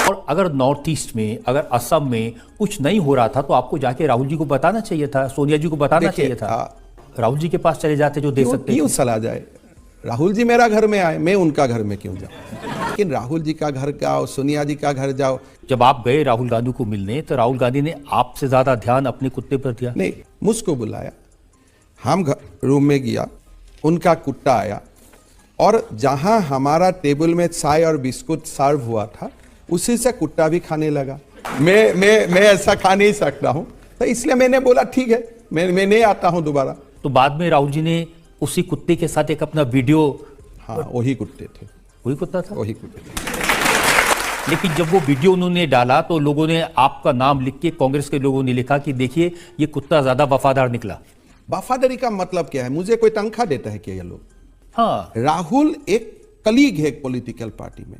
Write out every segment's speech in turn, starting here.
और अगर north east में, अगर असम में कुछ नहीं हो रहा था तो आपको जाके राहुल जी को बताना चाहिए था, सोनिया जी को बताना चाहिए था। राहुल जी के पास चले जाते जो दे सकते। क्यों सलाह जाए? राहुल जी मेरा घर में आए, मैं उनका घर में क्यों जाऊं? लेकिन राहुल जी का घर जाओ, सोनिया जी का घर जाओ। जब आप गए राहुल गांधी को मिलने तो राहुल गांधी ने आपसे ज्यादा ध्यान अपने कुत्ते पर दिया? नहीं, मुझको बुलाया, हम रूम में गया, उनका कुत्ता आया और जहां हमारा टेबल में चाय और बिस्कुट सर्व हुआ था उसी से कुत्ता भी खाने लगा। मैं ऐसा खा नहीं सकता हूं, तो इसलिए मैंने बोला ठीक है, मैं नहीं आता हूं दोबारा। तो बाद में राहुल जी ने उसी कुत्ते के साथ एक अपना वीडियो। हाँ, वही कुत्ते थे, वही कुत्ता था, वही कुत्ते थे। लेकिन जब वो वीडियो उन्होंने डाला तो लोगों ने आपका नाम लिख के, कांग्रेस के लोगों ने लिखा कि देखिए ये कुत्ता ज्यादा वफादार निकला। वफादारी का मतलब क्या है? मुझे कोई तनख्वाह देता है क्या ये लोग? हाँ, राहुल एक कलीग है पॉलिटिकल पार्टी में।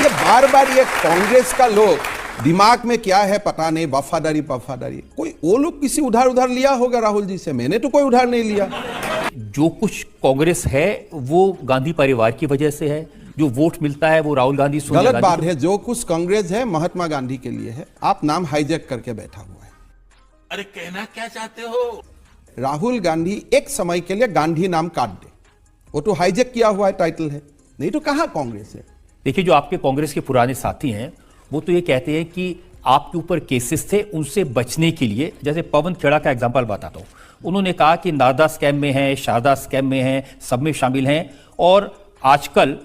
ये बार बार ये कांग्रेस का लोग दिमाग में क्या है पता नहीं, वफादारी वफादारी। कोई वो लोग किसी उधार लिया होगा राहुल जी से, मैंने तो कोई उधार नहीं लिया। जो कुछ कांग्रेस है वो गांधी परिवार की वजह से है, जो वोट मिलता है वो राहुल गांधी, सोनिया गलत गांधी बात है। जो कुछ कांग्रेस है महात्मा गांधी के लिए है, आप नाम हाईजैक करके बैठा हुआ है। अरे कहना क्या चाहते हो? राहुल गांधी एक समय के लिए गांधी नाम काट दे, वो तो हाईजैक किया हुआ है टाइटल है, नहीं तो कहां कांग्रेस है। देखिए, जो आपके कांग्रेस के पुराने साथी हैं वो तो ये कहते हैं कि आपके ऊपर केसेस थे, उनसे बचने के लिए, जैसे पवन खेड़ा का एग्जांपल बताता हूं, उन्होंने कहा कि नारदा स्कैम में है, शारदा स्कैम में है, सब में शामिल हैं और आजकल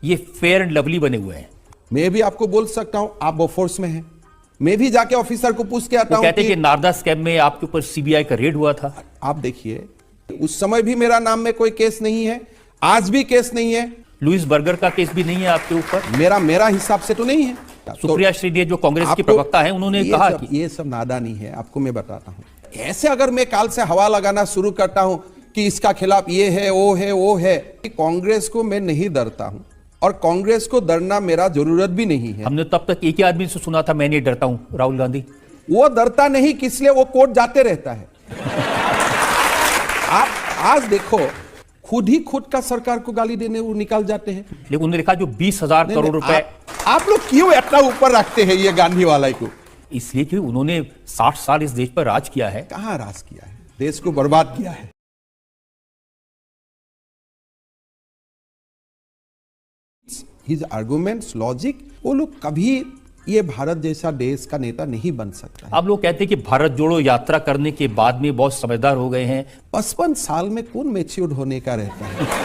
ये फेयर एंड लवली बने हुए हैं। मैं भी आपको बोल सकता हूं, आप बोफोर्स में हैं, मैं भी जाके ऑफिसर को पूछ के आता हूं। कहते हैं कि नारदा स्कैम में आपके ऊपर सीबीआई का रेड हुआ था। आप देखिए, उस समय भी मेरा नाम में कोई केस नहीं है, आज भी केस नहीं है। लुइस बर्गर का केस भी नहीं है आपके ऊपर? मेरा हिसाब से तो नहीं है। सुप्रिया श्रीदेव जो कांग्रेस की प्रवक्ता है, उन्होंने कहा कि ये सब नादानी है। आपको मैं बताता हूं, ऐसे अगर मैं काल से हवा लगाना शुरू करता हूं कि इसका खिलाफ ये है वो है, कांग्रेस को मैं नहीं डरता हूं और कांग्रेस को डरना मेरा जरूरत भी नहीं है। हमने तब तक एक ही आदमी से सुना था, मैं नहीं डरता हूं, राहुल गांधी। वो डरता नहीं, किस लिए? वो कोर्ट जाते रहता है। आप आज देखो, खुद का सरकार को गाली देने वो निकाल जाते हैं। लेकिन उन्होंने लिखा जो 20,000 करोड़ रुपए। आप लोग क्यों इतना ऊपर रखते हैं ये गांधी वाला को? इसलिए कि उन्होंने 60 साल इस देश पर राज किया है। कहां राज किया है? देश को बर्बाद किया है। His arguments, logic, वो लोग कभी ये भारत जैसा देश का नेता नहीं बन सकता है। अब लोग कहते हैं कि भारत जोड़ो यात्रा करने के बाद में बहुत समझदार हो गए हैं। 55 साल में कौन मैच्योर्ड होने का रहता है?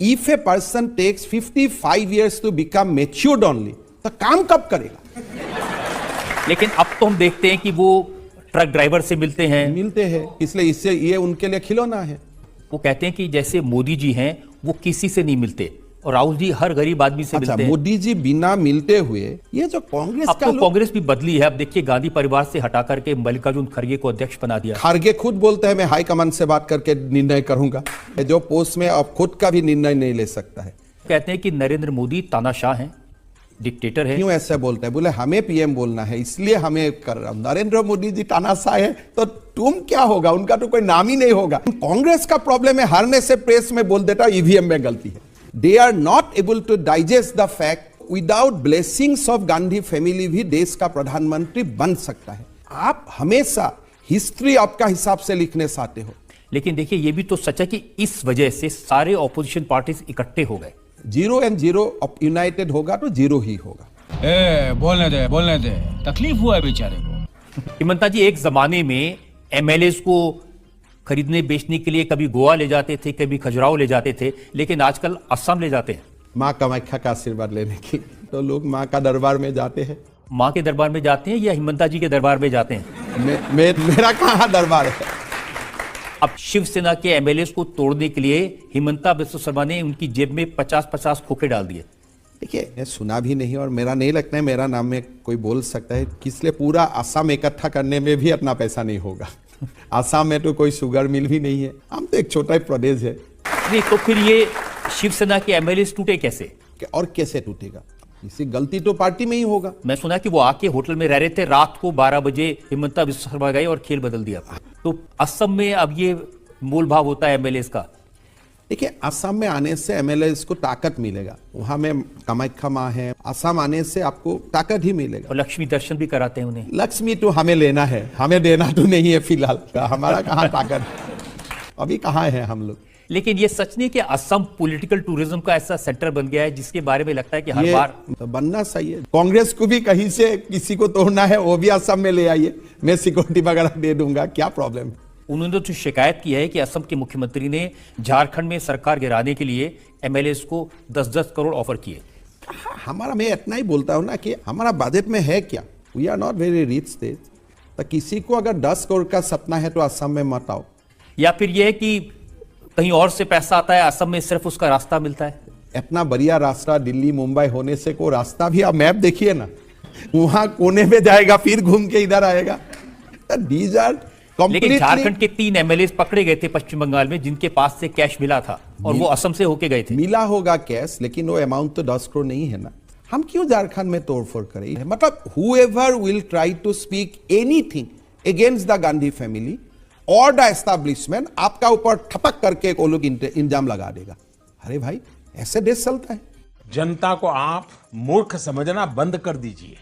If a person takes 55 years to become matured only, तो काम कब करेगा? लेकिन अब तो हम देखते हैं कि वो ट्रक ड्राइवर से मिलते हैं, इसलिए इससे ये उनके लिए खिलौना है। वो कहते हैं कि जैसे मोदी जी हैं वो किसी से नहीं मिलते और राहुल जी हर गरीब आदमी से मिलते हैं। मोदी जी बिना मिलते हुए, ये जो कांग्रेस अब तो कांग्रेस भी बदली है। अब देखिए, गांधी परिवार से हटा करके मल्लिकार्जुन खड़गे को अध्यक्ष बना दिया। खड़गे खुद बोलते हैं मैं हाईकमान से बात करके निर्णय करूंगा, जो पोस्ट में अब खुद का भी निर्णय नहीं ले सकता है। कहते हैं कि नरेंद्र मोदी तानाशाह हैं, डिक्टेटर है। क्यों ऐसे बोलते हैं? बोले हमें पीएम बोलना है इसलिए हमें कर रहा हूं। नरेंद्र मोदी जी तानाशाह है तो तुम क्या होगा? उनका तो कोई नाम ही नहीं होगा। कांग्रेस का प्रॉब्लम है, हारने से प्रेस में बोल देता ईवीएम में गलती है। They are not able to digest the fact without blessings of Gandhi family भी देश का प्रधानमंत्री बन सकता है। आप हमेशा हिस्ट्री आपका हिसाब से लिखने से आते हो। लेकिन देखिए, ये भी तो सच है कि इस वजह से सारे ऑपोजिशन पार्टीज इकट्ठे हो गए। 0 and 0 यूनाइटेड होगा तो 0 ही होगा। बोलने दे, तकलीफ हुआ है बेचारे को। हिमंता जी, एक जमाने में एमएलएस को खरीदने बेचने के लिए कभी गोवा ले जाते थे, कभी खजुराहो ले जाते थे, लेकिन आजकल असम ले जाते हैं। माँ कामाख्या का आशीर्वाद लेने की तो लोग माँ का दरबार में जाते हैं। माँ के दरबार में जाते हैं या हिमंता जी के दरबार में जाते हैं? मेरा कहाँ दरबार है? अब शिवसेना के एमएलए को तोड़ने के लिए हिमंता बिस्वा शर्मा ने उनकी जेब में 50-50 खोखे डाल दिए। देखिए, मैं सुना भी नहीं और मेरा नहीं लगता है मेरा नाम में कोई बोल सकता है, इसलिए पूरा असम इकट्ठा करने में भी इतना पैसा नहीं होगा। असम में तो कोई शुगर मिल भी नहीं है, हम तो एक छोटा ही प्रदेश है। नहीं तो फिर ये शिवसेना के एमएलए टूटे कैसे? और कैसे टूटेगा? इसी गलती तो पार्टी में ही होगा। मैं सुना कि वो आके होटल में रह रहे थे, रात को 12 बजे हिमंता बिस्वा शर्मा गए और खेल बदल दिया। तो असम में अब ये मोल भाव होता है एमएलए का। देखिए, असम में आने से एमएलए को ताकत मिलेगा। वहां में कामाख्या माँ है, असम आने से आपको ताकत ही मिलेगा। और लक्ष्मी दर्शन भी कराते हैं उन्हें। लक्ष्मी तो हमें लेना है, हमें देना तो नहीं है फिलहाल। हमारा कहाँ ताकत, अभी कहाँ है हम लोग। लेकिन ये सच नहीं कि असम पॉलिटिकल टूरिज्म का ऐसा सेंटर बन गया है जिसके बारे में लगता है कि हर ये बार तो बनना सही है। कांग्रेस को भी कहीं से किसी को तोड़ना है, वो भी असम में ले आइए, मैं सिक्योरिटी वगैरह दे दूंगा, क्या प्रॉब्लम है। उन्होंने तो शिकायत की है कि असम के मुख्यमंत्री ने झारखंड में सरकार गिराने के लिए एमएलए को 10-10 करोड़ ऑफर किए। हमारा, मैं इतना ही बोलता हूं ना कि हमारा बजट में है क्या, we are not very rich state. तो किसी को अगर 10 करोड़ का सपना है तो असम में मत आओ। या फिर यह है कि कहीं और से पैसा आता है, असम में सिर्फ उसका रास्ता मिलता है। इतना बढ़िया रास्ता दिल्ली मुंबई होने से को रास्ता भी, आप मैप देखिए ना, वहां कोने में जाएगा फिर घूम के इधर आएगा। These are लेकिन completely- झारखंड के 3 एमएलए पकड़े गए थे पश्चिम बंगाल में जिनके पास से कैश मिला था और वो असम से होके गए थे। मिला होगा कैश, लेकिन वो अमाउंट तो 10 करोड़ नहीं है ना। हम क्यों झारखंड में तोड़फोड़ करें। मतलब whoever will try to speak anything against the Gandhi family और द एस्टैब्लिशमेंट, आपका ऊपर ठपक करके वो लोग इंजाम लगा देगा। अरे भाई, ऐसे देश चलता है। जनता को आप मूर्ख समझना बंद कर दीजिए।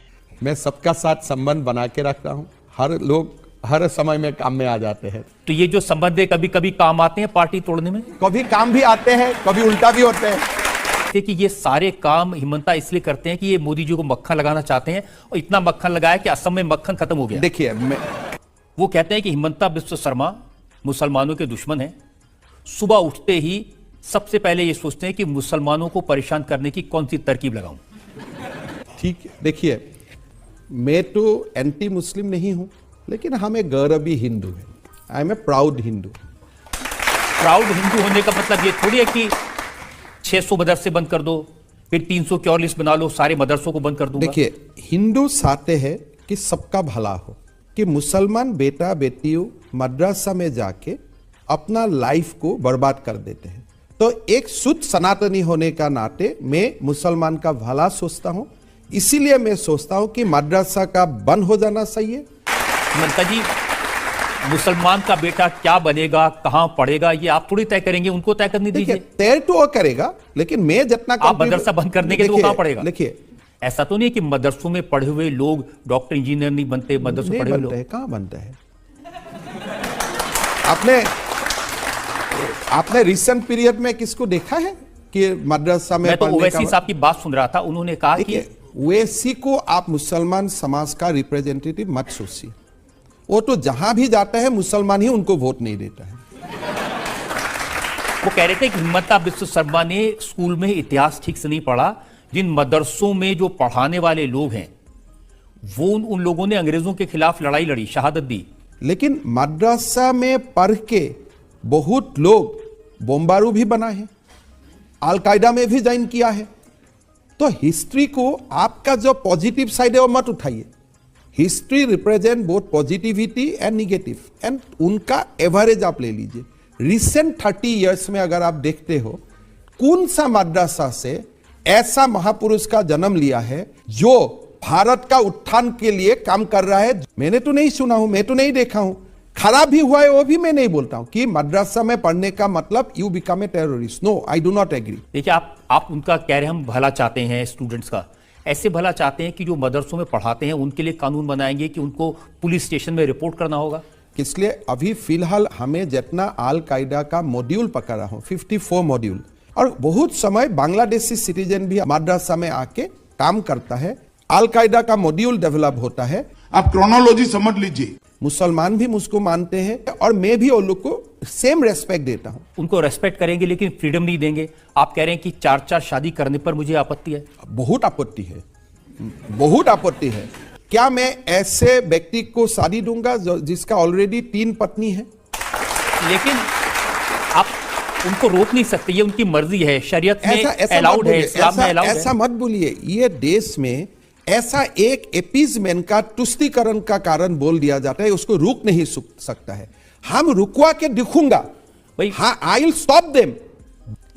मैं सबका साथ संबंध बना के रख रहा हूं, हर लोग हर समय में काम में आ जाते हैं। तो ये जो संबंध है कभी कभी काम आते हैं पार्टी तोड़ने में, कभी काम भी आते हैं, कभी उल्टा भी होते हैं। कि ये सारे काम हिमंता इसलिए करते हैं कि ये मोदी जी को मक्खन लगाना चाहते हैं और इतना मक्खन लगाया कि असम में मक्खन खत्म हो गया। देखिए, वो कहते हैं कि हिमंता बिस्व शर्मा मुसलमानों के दुश्मन है। सुबह उठते ही सबसे पहले ये सोचते हैं कि मुसलमानों को परेशान करने की कौन सी तरकीब लगाऊं। ठीक है, देखिए, मैं तो एंटी मुस्लिम नहीं हूं, लेकिन हमें गौरवी हिंदू है। I am a proud Hindu. Proud Hindu होने का मतलब ये थोड़ी है कि 600 मदरसे बंद कर दो, फिर 344 बना लो, सारे मदरसों को बंद कर दूंगा। देखिए, हिंदू चाहते हैं कि सबका भला हो, कि मुसलमान बेटा बेटियों मदरसा में जाके अपना लाइफ को बर्बाद कर देते हैं। तो एक शुद्ध सनातनी होने का नाते मैं मुसलमान का भला सोचता हूं, इसीलिए मैं सोचता हूं कि मदरसा का बंद हो जाना सही है। हिमंता जी, मुसलमान का बेटा क्या बनेगा, कहां पढ़ेगा, ये आप थोड़ी तय करेंगे, उनको तय करने देखिए, दीजिए। तय तो वो करेगा, लेकिन मैं जितना आप मदरसा बंद करने के लिए वो कहां पढ़ेगा। देखिए, ऐसा तो नहीं है कि मदरसों में पढ़े हुए लोग डॉक्टर इंजीनियर नहीं बनते, मदरसों नहीं पढ़े हुए बनता है, लोग। कहां बनता है। आपने रिसेंट पीरियड में किसको देखा है कि मदरसा में मैं तो पढ़ने ओवैसी का। साहब की बात सुन रहा था, उन्होंने कहा कि देखिए, ओवैसी को आप मुसलमान समाज का रिप्रेजेंटेटिव मत सोचिए। वो तो जहां भी जाता है मुसलमान ही उनको वोट नहीं देता है। वो कह रहे थे कि हिमंता बिस्व शर्मा ने स्कूल में इतिहास ठीक से नहीं पढ़ा। जिन मदरसों में जो पढ़ाने वाले लोग हैं वो उन लोगों ने अंग्रेजों के खिलाफ लड़ाई लड़ी, शहादत दी। लेकिन मदरसा में पढ़ के बहुत लोग बमबारू भी बना है, अलकायदा में भी ज्वाइन किया है। तो हिस्ट्री को आपका जो पॉजिटिव साइड है वो मत उठाइए। History represent both positivity and negative, and उनका एवरेज आप ले लीजिए। रिसेंट 30 इयर्स में अगर आप देखते हो कौन सा मदरसा से ऐसा महापुरुष का जन्म लिया है जो भारत का उत्थान के लिए काम कर रहा है, मैंने तो नहीं सुना हूं, मैं तो नहीं देखा हूं। खराब भी हुआ है वो भी मैं नहीं बोलता हूं कि मदरसा में पढ़ने का मतलब you become a terrorist. No, I do not agree. देखिए, आप उनका कह रहे हैं हम भला चाहते हैं स्टूडेंट्स का, ऐसे भला चाहते हैं कि जो मदरसों में पढ़ाते हैं उनके लिए कानून बनाएंगे कि उनको पुलिस स्टेशन में रिपोर्ट करना होगा। इसलिए अभी फिलहाल हमें जितना अल कायदा का मॉड्यूल पकड़ा हूं, 54 मॉड्यूल, और बहुत समय बांग्लादेशी सिटीजन भी मदरसा में आके काम करता है, अल कायदा का मॉड्यूल डेवलप होता है। आप क्रोनोलॉजी समझ लीजिए। मुसलमान भी मुझको मानते हैं और मैं भी उन लोग को सेम रेस्पेक्ट देता हूं। उनको रेस्पेक्ट करेंगे लेकिन फ्रीडम नहीं देंगे। आप कह रहे हैं कि 4-4 शादी करने पर मुझे आपत्ति है। बहुत आपत्ति है, बहुत आपत्ति है। क्या मैं ऐसे व्यक्ति को शादी दूंगा जिसका ऑलरेडी 3 पत्नी है? लेकिन आप उनको रोक नहीं सकते, ये उनकी मर्जी है, शरीयत में अलाउड है, इस्लाम में अलाउड है। ऐसा मत बोलिए। ये देश में ऐसा एक एपीजमेंट का तुष्टीकरण का कारण बोल दिया जाता है, उसको रुक नहीं सकता है। हम रुकवा के दिखूंगा, हाँ, आई विल स्टॉप देम।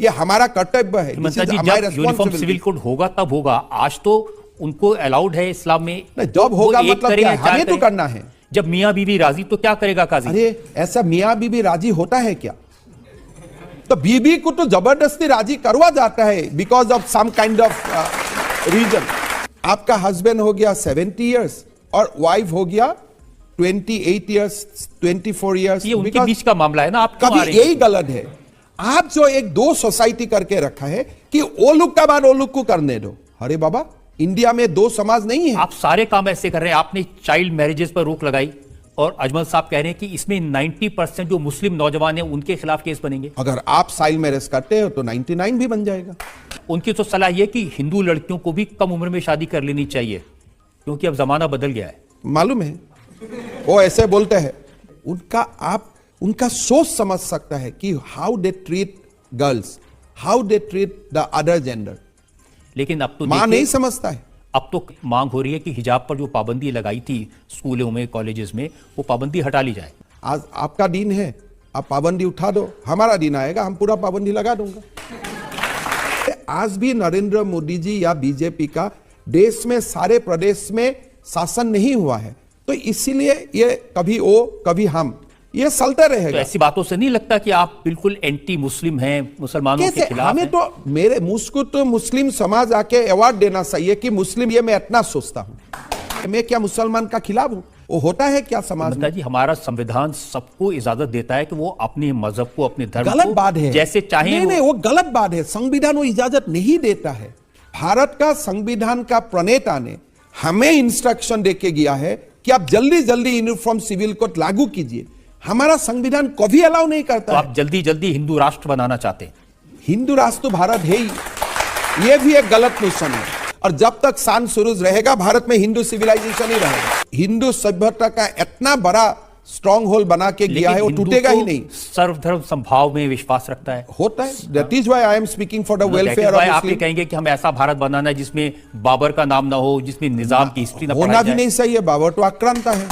ये हमारा कर्तव्य है। हिमंता जी, जब यूनिफॉर्म सिविल कोड होगा तब होगा, आज तो उनको अलाउड है इस्लाम में। जब होगा मतलब क्या है? हमें तो करना है। जब मियां बीवी राजी तो क्या करेगा काजी? अरे ऐसा मियां बीवी राजी होता है क्या? तो बीबी को तो जबरदस्ती राजी करवा जाता है because of some kind of reason. आपका हस्बैंड हो गया 70 इयर्स और वाइफ हो गया 28 इयर्स 24 इयर्स, ये उनके बीच का मामला है ना, आप क्यों आ कभी रहे हैं? यही गलत है। आप जो एक दो सोसाइटी करके रखा है कि वो लोग का बाद वो लोग को करने दो। अरे बाबा, इंडिया में दो समाज नहीं है। आप सारे काम ऐसे कर रहे हैं। आपने चाइल्ड मैरिजेस पर रोक लगाई और अजमल साहब कह रहे हैं कि इसमें 90% जो मुस्लिम नौजवान हैं उनके खिलाफ केस बनेंगे। अगर आप चाइल्ड मैरिज करते हो तो 99 भी बन जाएगा। उनकी तो सलाह यह कि हिंदू लड़कियों को भी कम उम्र में शादी कर लेनी चाहिए क्योंकि अब जमाना बदल गया है। मालूम है, वो ऐसे बोलते हैं। आप उनका सोच समझ सकता है कि how they treat girls, how they treat the other gender. लेकिन अब तो मां देखिए, नहीं समझता है। अब तो मांग हो रही है कि हिजाब पर जो पाबंदी लगाई थी स्कूलों में, कॉलेजेस में, वो पाबंदी हटा ली जाए। आज आपका दिन है, आप पाबंदी उठा दो, हमारा दिन आएगा, हम पूरा पाबंदी लगा दूंगा। आज भी नरेंद्र मोदी जी या बीजेपी का देश में सारे प्रदेश में शासन नहीं हुआ है, तो इसीलिए ये कभी वो कभी हम, ये चलता तो रहेगा। ऐसी बातों से नहीं लगता कि आप बिल्कुल एंटी मुस्लिम हैं, मुसलमानों के कैसे? खिलाफ हमें हैं? तो मेरे मुझको तो मुस्लिम समाज आके अवार्ड देना चाहिए कि मुस्लिम, ये मैं इतना सोचता हूं। मैं क्या मुसलमान का खिलाफ हूं? वो होता है क्या समाज में? जी, हमारा संविधान सबको इजाजत देता है कि वो अपने मजहब को, अपने धर्म गलत को बात है, जैसे चाहे नहीं, वो गलत बात है। संविधान वो इजाजत नहीं देता है। भारत का संविधान का प्रणेता ने हमें इंस्ट्रक्शन देके गया है कि आप जल्दी जल्दी यूनिफॉर्म सिविल कोड लागू कीजिए। हमारा संविधान कभी अलाउ नहीं तो करता है। आप जल्दी जल्दी हिंदू राष्ट्र बनाना चाहते हैं। हिंदू राष्ट्र तो भारत है ही, ये भी एक गलत नोशन है। और जब तक शान सुरूज रहेगा भारत में हिंदू सिविलाइजेशन ही रहेगा। हिंदू सभ्यता का इतना बड़ा स्ट्रॉन्ग होल्ड बना के गया है, वो हिंदू टूटेगा तो ही नहीं। सर्वधर्म संभाव में विश्वास रखता है। होता है। That is why I am speaking for the welfare of आप ये मुस्लिम। कहेंगे कि हम ऐसा भारत बनाना है जिसमें बाबर का नाम ना हो, जिसमें निजाम की हिस्ट्री ना होना पढ़ाई भी जाए। नहीं सही है। बाबर तो आक्रांता है।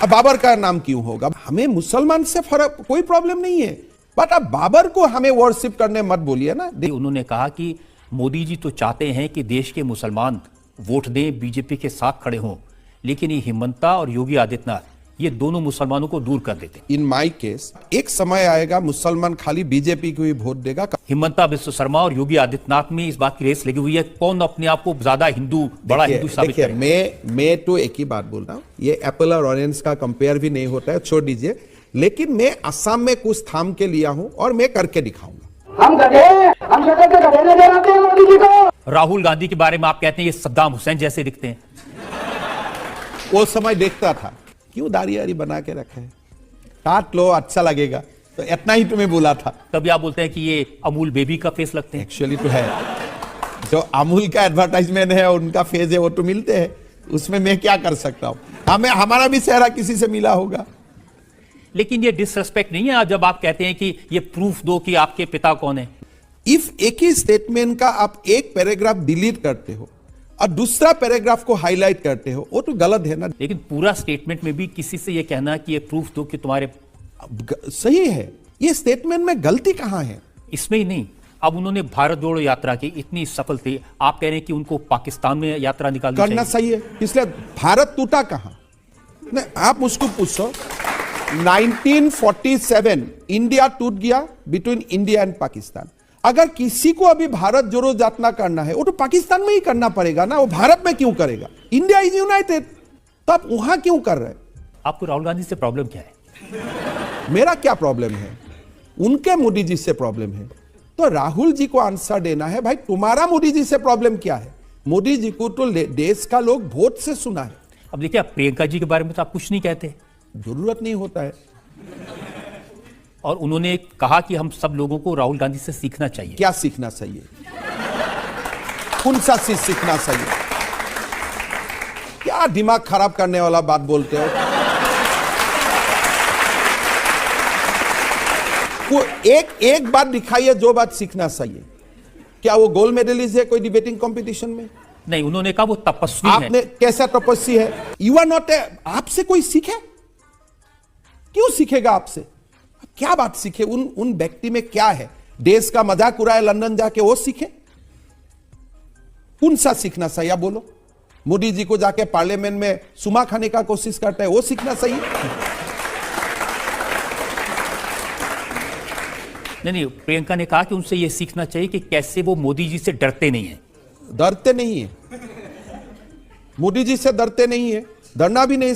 अब बाबर का नाम क्यों होगा? हमें मुसलमान से फर्क, कोई प्रॉब्लम नहीं है, बट अब बाबर को हमें वर्शिप करने मत बोलिए ना। उन्होंने कहा कि मोदी जी तो चाहते हैं कि देश के मुसलमान वोट दें, बीजेपी के साथ खड़े हों, लेकिन ये हिमंता और योगी आदित्यनाथ ये दोनों मुसलमानों को दूर कर देते। इन माई केस एक समय आएगा मुसलमान खाली बीजेपी को ही वोट देगा। हिमंता बिस्व शर्मा और योगी आदित्यनाथ में इस बात की रेस लगी हुई है, कौन अपने आप को ज्यादा हिंदू, बड़ा हिंदू साबित देखिए, करे। मैं तो एक ही बात बोल रहा हूं, ये एप्पल और ऑरेंज का कंपेयर भी नहीं होता है, छोड़ दीजिए। लेकिन मैं असम में कुछ थाम के लिया हूं और मैं करके दिखाऊंगा। हम गधे, हम शक्ल के गधे नजर आते हैं मोदी जी को। राहुल गांधी के बारे में आप कहते हैं ये सद्दाम हुसैन जैसे दिखते हैं। वो समय देखता था, क्यों दाढ़ी वारी बना के रखे हैं, काट लो अच्छा लगेगा, तो इतना ही तुम्हें बोला था। तभी आप बोलते हैं कि ये अमूल बेबी का फेस लगते हैं। एक्चुअली तो है, जो अमूल का एडवर्टाइजमेंट है उनका फेज है, वो तो मिलते हैं, उसमें मैं क्या कर सकता हूं? हमें, हमारा भी चेहरा किसी से मिला होगा। लेकिन ये डिसरेस्पेक्ट नहीं है जब आप कहते हैं कि ये प्रूफ दो कि आपके पिता कौन है। इफ एक ही स्टेटमेंट का आप एक पैराग्राफ डिलीट करते हो और दूसरा पैराग्राफ को हाईलाइट करते हो, वो तो गलत है ना। लेकिन पूरा स्टेटमेंट में भी किसी से ये कहना कि ये प्रूफ दो कि तुम्हारे, सही है, ये स्टेटमेंट में गलती कहां है? इसमें ही नहीं। अब उन्होंने भारत जोड़ो यात्रा की, इतनी सफल थी, आप कह रहे हैं कि उनको पाकिस्तान में यात्रा निकालनी करना चाहिए। सही है, इसलिए भारत टूटा कहां? नहीं, आप मुझको पूछो, 1947 इंडिया टूट गया बिटवीन इंडिया एंड पाकिस्तान। अगर किसी को अभी भारत जोड़ो यात्रा करना है, वो तो पाकिस्तान में ही करना पड़ेगा ना, वो भारत में क्यों करेगा? इंडिया इज यूनाइटेड, तो आप वहां क्यों कर रहे हैं? आपको राहुल गांधी से प्रॉब्लम क्या है? मेरा क्या प्रॉब्लम है? उनके मोदी जी से प्रॉब्लम है, तो राहुल जी को आंसर देना है, भाई तुम्हारा मोदी जी से प्रॉब्लम क्या है? मोदी जी को तो देश का लोग वोट से सुना है। अब देखिए, आप प्रियंका जी के बारे में तो आप कुछ नहीं कहते, जरूरत नहीं होता है। और उन्होंने कहा कि हम सब लोगों को राहुल गांधी से सीखना चाहिए। क्या सीखना चाहिए? कौन सा चीज सीखना चाहिए? क्या दिमाग खराब करने वाला बात बोलते हो? वो एक बात दिखाइए जो बात सीखना चाहिए। क्या वो गोल्ड मेडलिस्ट है कोई डिबेटिंग कंपटीशन में? नहीं, उन्होंने कहा वो तपस्वी है। आपने कैसा तपस्वी है? यू आर नॉट, आपसे कोई सीखे? क्यों सीखेगा आपसे? क्या बात सीखे? उन व्यक्ति में क्या है? देश का मजाक उड़ाए लंदन जाके, वो सीखे? कौन सा सीखना चाहिए आप बोलो? मोदी जी को जाके पार्लियामेंट में सुमा खाने का कोशिश करता है, वो सीखना चाहिए? नहीं, प्रियंका ने कहा कि उनसे ये सीखना चाहिए कि कैसे वो मोदी जी से डरते नहीं है। डरते नहीं है, मोदी जी से डरते नहीं है, डरना भी नहीं।